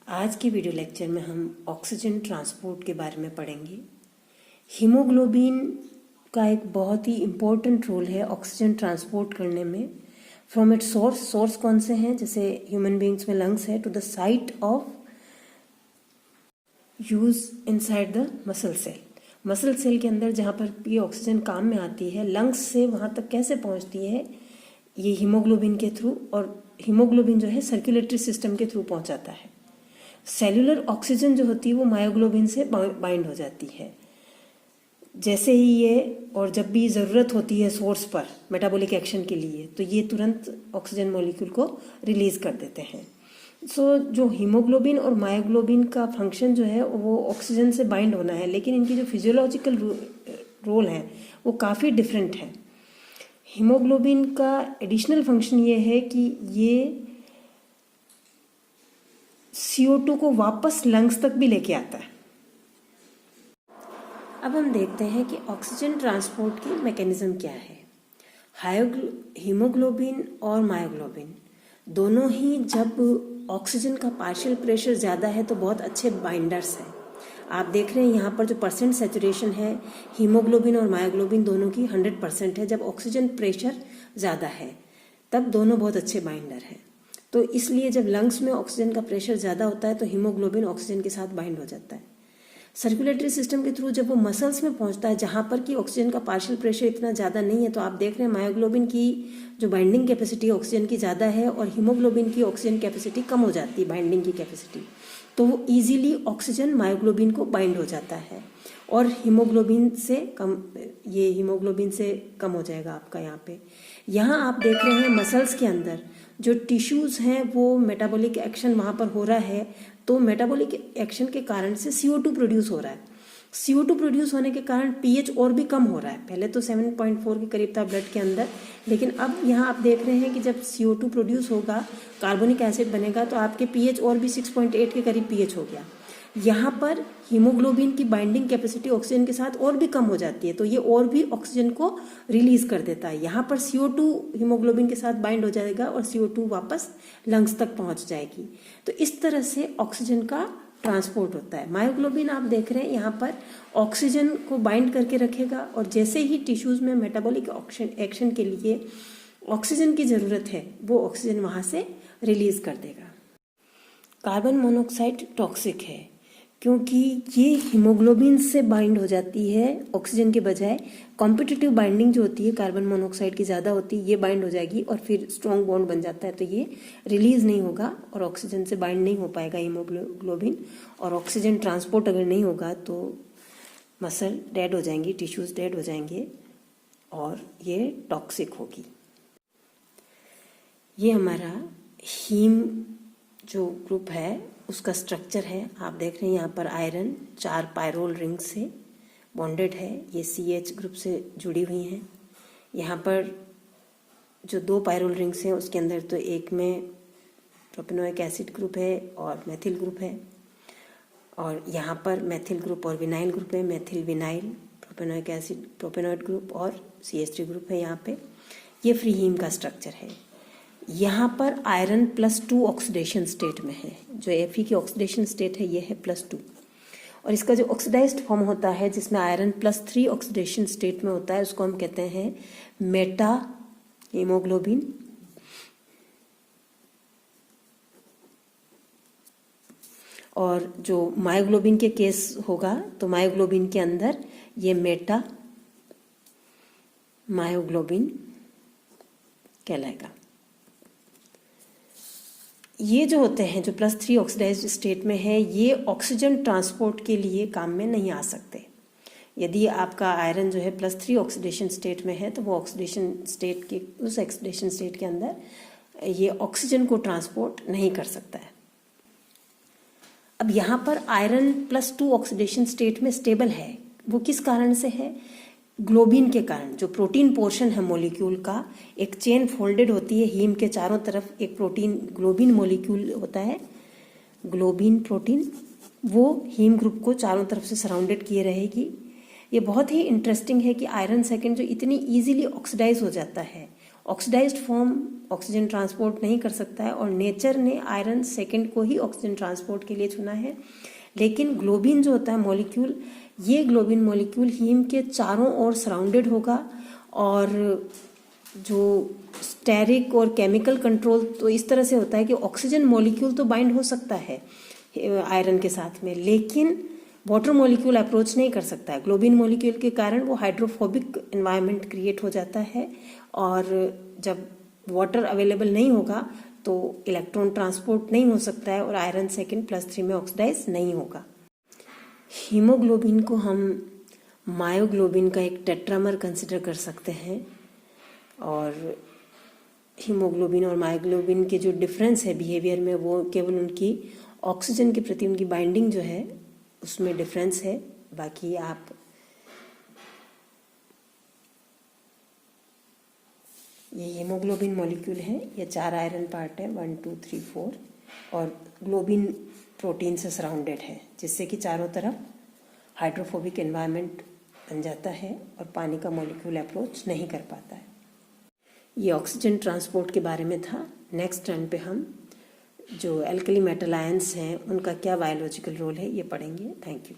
आज के video lecture में हम ऑक्सीजन ट्रांसपोर्ट के बारे में पढ़ेंगे। हीमोग्लोबिन का एक बहुत ही इम्पोर्टेंट रोल है ऑक्सीजन ट्रांसपोर्ट करने में फ्रॉम इट्स सोर्स कौन से हैं, जैसे ह्यूमन बींग्स में लंग्स है, to the site of use inside the muscle cell के अंदर जहाँ पर ये ऑक्सीजन काम में आती है, लंग्स से वहाँ तक कैसे पहुँचती है ये हीमोग्लोबिन के थ्रू, और हीमोग्लोबिन जो है सर्कुलेटरी सिस्टम के थ्रू पहुँचाता है। सेलुलर ऑक्सीजन जो होती है वो मायोग्लोबिन से बाइंड हो जाती है जैसे ही ये, और जब भी ज़रूरत होती है सोर्स पर मेटाबॉलिक एक्शन के लिए तो ये तुरंत ऑक्सीजन मॉलिक्यूल को रिलीज कर देते हैं। जो हीमोग्लोबिन और मायोग्लोबिन का फंक्शन जो है वो ऑक्सीजन से बाइंड होना है, लेकिन इनकी जो फिजियोलॉजिकल रोल है वो काफ़ी डिफरेंट है। हीमोग्लोबिन का एडिशनल फंक्शन ये है कि ये CO2 को वापस लंग्स तक भी लेके आता है। अब हम देखते हैं कि ऑक्सीजन ट्रांसपोर्ट की मैकेनिज्म क्या है। हीमोग्लोबिन और मायोग्लोबिन दोनों ही जब ऑक्सीजन का पार्शियल प्रेशर ज़्यादा है तो बहुत अच्छे बाइंडर्स हैं। आप देख रहे हैं यहाँ पर जो परसेंट सेचुरेशन है हीमोग्लोबिन और मायोग्लोबिन दोनों की 100% है। जब ऑक्सीजन प्रेशर ज़्यादा है तब दोनों बहुत अच्छे बाइंडर हैं। तो इसलिए जब लंग्स में ऑक्सीजन का प्रेशर ज़्यादा होता है तो हीमोग्लोबिन ऑक्सीजन के साथ बाइंड हो जाता है। सर्कुलेटरी सिस्टम के थ्रू जब वो मसल्स में पहुंचता है जहाँ पर कि ऑक्सीजन का पार्शियल प्रेशर इतना ज़्यादा नहीं है, तो आप देख रहे हैं मायोग्लोबिन की जो बाइंडिंग कैपेसिटी ऑक्सीजन की ज़्यादा है और हीमोग्लोबिन की ऑक्सीजन कैपेसिटी कम हो जाती है, बाइंडिंग की कैपेसिटी। तो वो ईजिली ऑक्सीजन मायोग्लोबिन को बाइंड हो जाता है और हीमोग्लोबिन से कम हो जाएगा आपका। यहाँ आप देख रहे हैं मसल्स के अंदर जो टिश्यूज़ हैं वो मेटाबॉलिक एक्शन वहाँ पर हो रहा है, तो मेटाबॉलिक एक्शन के कारण से CO2 प्रोड्यूस हो रहा है। CO2 प्रोड्यूस होने के कारण pH और भी कम हो रहा है। पहले तो 7.4 के करीब था ब्लड के अंदर, लेकिन अब यहाँ आप देख रहे हैं कि जब CO2 प्रोड्यूस होगा, कार्बोनिक एसिड बनेगा, तो आपके pH और भी 6.8 के करीब pH हो गया। यहाँ पर हीमोग्लोबिन की बाइंडिंग कैपेसिटी ऑक्सीजन के साथ और भी कम हो जाती है, तो ये और भी ऑक्सीजन को रिलीज कर देता है। यहाँ पर CO2 हीमोग्लोबिन के साथ बाइंड हो जाएगा और CO2 वापस लंग्स तक पहुँच जाएगी। तो इस तरह से ऑक्सीजन का ट्रांसपोर्ट होता है। मायोग्लोबिन आप देख रहे हैं यहाँ पर ऑक्सीजन को बाइंड करके रखेगा और जैसे ही टिश्यूज़ में मेटाबॉलिक एक्शन के लिए ऑक्सीजन की ज़रूरत है वो ऑक्सीजन वहाँ से रिलीज कर देगा। कार्बन मोनोऑक्साइड टॉक्सिक है क्योंकि ये हीमोग्लोबिन से बाइंड हो जाती है ऑक्सीजन के बजाय। कॉम्पिटिटिव बाइंडिंग जो होती है कार्बन मोनोऑक्साइड की ज़्यादा होती है, ये बाइंड हो जाएगी और फिर स्ट्रॉन्ग बॉन्ड बन जाता है, तो ये रिलीज नहीं होगा और ऑक्सीजन से बाइंड नहीं हो पाएगा हीमोग्लोबिन। और ऑक्सीजन ट्रांसपोर्ट अगर नहीं होगा तो मसल डेड हो जाएंगी, टिश्यूज़ डेड हो जाएंगे और ये टॉक्सिक होगी। ये हमारा हीम जो ग्रुप है उसका स्ट्रक्चर है। आप देख रहे हैं यहाँ पर आयरन 4 पायरोल रिंग से बॉन्डेड है, ये CH ग्रुप से जुड़ी हुई हैं। यहाँ पर जो 2 पायरोल रिंग्स हैं उसके अंदर तो एक में प्रोपेनोइक एसिड ग्रुप है और मेथिल ग्रुप है, और यहाँ पर मेथिल ग्रुप और विनाइल ग्रुप है। Methyl vinyl propanoic acid propanoid group और CH3 ग्रुप है। यहाँ पे ये फ्री हीम का स्ट्रक्चर है। यहाँ पर आयरन +2 ऑक्सीडेशन स्टेट में है। जो Fe की ऑक्सीडेशन स्टेट है ये है +2, और इसका जो ऑक्सीडाइज्ड फॉर्म होता है जिसमें आयरन +3 ऑक्सीडेशन स्टेट में होता है उसको हम कहते हैं मेटा हीमोग्लोबिन। और जो मायोग्लोबिन के केस होगा तो मायोग्लोबिन के अंदर ये मेटा मायोग्लोबिन कहलाएगा। ये जो होते हैं जो +3 ऑक्सीडाइज्ड स्टेट में है ये ऑक्सीजन ट्रांसपोर्ट के लिए काम में नहीं आ सकते। यदि आपका आयरन जो है +3 ऑक्सीडेशन स्टेट में है तो वो उस ऑक्सीडेशन स्टेट के अंदर ये ऑक्सीजन को ट्रांसपोर्ट नहीं कर सकता है। अब यहाँ पर आयरन +2 ऑक्सीडेशन स्टेट में स्टेबल है, वो किस कारण से है? ग्लोबिन के कारण। जो प्रोटीन पोर्शन है मॉलिक्यूल का, एक चेन फोल्डेड होती है हीम के चारों तरफ, एक प्रोटीन ग्लोबिन मॉलिक्यूल होता है, ग्लोबिन प्रोटीन, वो हीम ग्रुप को चारों तरफ से सराउंडेड किए रहेगी। ये बहुत ही इंटरेस्टिंग है कि आयरन सेकेंड जो इतनी ईजिली ऑक्सीडाइज हो जाता है, ऑक्सीडाइज्ड फॉर्म ऑक्सीजन ट्रांसपोर्ट नहीं कर सकता है और नेचर ने आयरन सेकंड को ही ऑक्सीजन ट्रांसपोर्ट के लिए चुना है। लेकिन ग्लोबिन जो होता है मॉलिक्यूल, ये ग्लोबिन मॉलिक्यूल हीम के चारों ओर सराउंडेड होगा और जो स्टेरिक और केमिकल कंट्रोल तो इस तरह से होता है कि ऑक्सीजन मॉलिक्यूल तो बाइंड हो सकता है आयरन के साथ में, लेकिन वाटर मॉलिक्यूल अप्रोच नहीं कर सकता है। ग्लोबिन मॉलिक्यूल के कारण वो हाइड्रोफोबिक एनवायरनमेंट क्रिएट हो जाता है और जब वाटर अवेलेबल नहीं होगा तो इलेक्ट्रॉन ट्रांसपोर्ट नहीं हो सकता है और आयरन सेकंड +3 में ऑक्सीडाइज नहीं होगा। हीमोग्लोबिन को हम मायोग्लोबिन का एक टेट्रामर कंसिडर कर सकते हैं और हीमोग्लोबिन और मायोग्लोबिन के जो डिफरेंस है बिहेवियर में वो केवल उनकी ऑक्सीजन के प्रति उनकी बाइंडिंग जो है उसमें डिफरेंस है। बाकी आप ये हीमोग्लोबिन मॉलिक्यूल है, ये 4 आयरन पार्ट है 1 2 3 4 और ग्लोबिन प्रोटीन से सराउंडेड है जिससे कि चारों तरफ हाइड्रोफोबिक एनवायरनमेंट बन जाता है और पानी का मॉलिक्यूल अप्रोच नहीं कर पाता है। ये ऑक्सीजन ट्रांसपोर्ट के बारे में था। नेक्स्ट टर्न पे हम जो एल्कली मेटल आयंस हैं उनका क्या बायोलॉजिकल रोल है ये पढ़ेंगे। Thank you.